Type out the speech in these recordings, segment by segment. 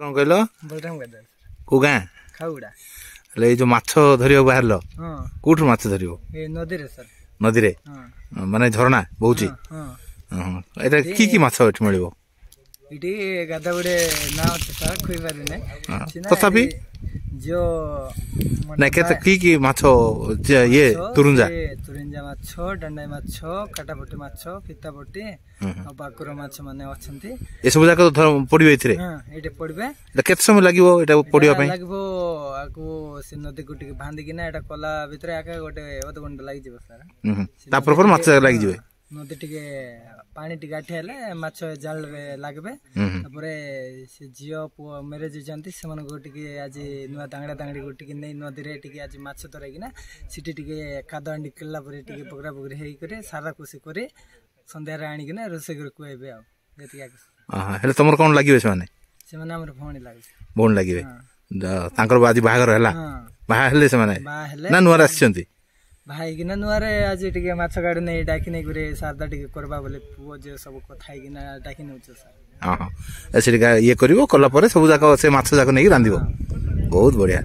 कौन कहल बलराम गदर को गाँ खाउड़ा ये जो माछ धरिया बाहर कौटू माछ धर नदी रे सर नदी रे माने झरणा बहुची एटा की माछ एठी मिलिबो इटी गादा बडे ना अछि सर खोइ पारे नै तथापि जो ना केते की माछ ये तुरुंजा माछ डंडाई माछ काटापट्टी माछ फितापट्टी आ बाकुर माछ माने अछंती ए सब जाक पड़िबे एथिरे एटे पड़िबे एटा केते समय लागिवो एटा पड़िबा पई लागबो आकु से नदी को टिके बांधी किना एटा कला भितरे आका गोटे अध घंटा लागि जेबो सर तापर पर माछ लागि जेबे नदी टिके पानी टिके आठे हेले माछ जाल रे लागबे तापरे से जियो मैरेज जंती से मन को टिके आज नुआ दांगड़ा दांगड़ी को टिके नै नदी रे टिके आज माछ तराई किना सिटी टिके कादो अंडी केला परे टिके पगरा पगरी हेई करे सारा कुसी करे संध्या रे आनी किना रोसे कर कुएबे आ गतिया हेले तमर कोन लागिबे से माने हमर भौणी लागे भौणी लागिबे तांकर बाजी बाहागर हला बाहा हेले से माने ना नुआ आछंती भाई किना नुआरे आज टिके माछ गाडी नै डाकी नै गुरे सारदा टिके करबा बोले पुओ जे सब कथाई किना डाकी नै छ सर हां एसे ये करिवो कला परे सब जाक से माछ जाक नै रांदिवो बहुत बढ़िया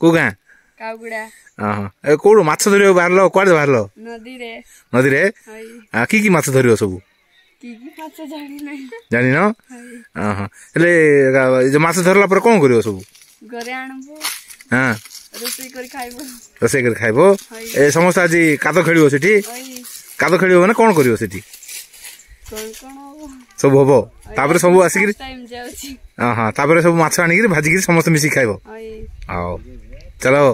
को गाँ काउगुड़ा हां ए कोडो माछ धरियो बाहरलो कोडे बाहरलो नदी रे आ की माछ धरियो सब की माछ जानि न हां एले जे माछ धरला पर कोन करियो सब घरे आनबो हां रोसे कर खाइबो ए समस्त आज कादो खेलियो सेठी कादो खेलियो माने कोन करियो सेठी सब होबो तापर सब आसी हां हां तापर सब माछ आनी भाजी समस्त मिसी खाइबो आओ चलो।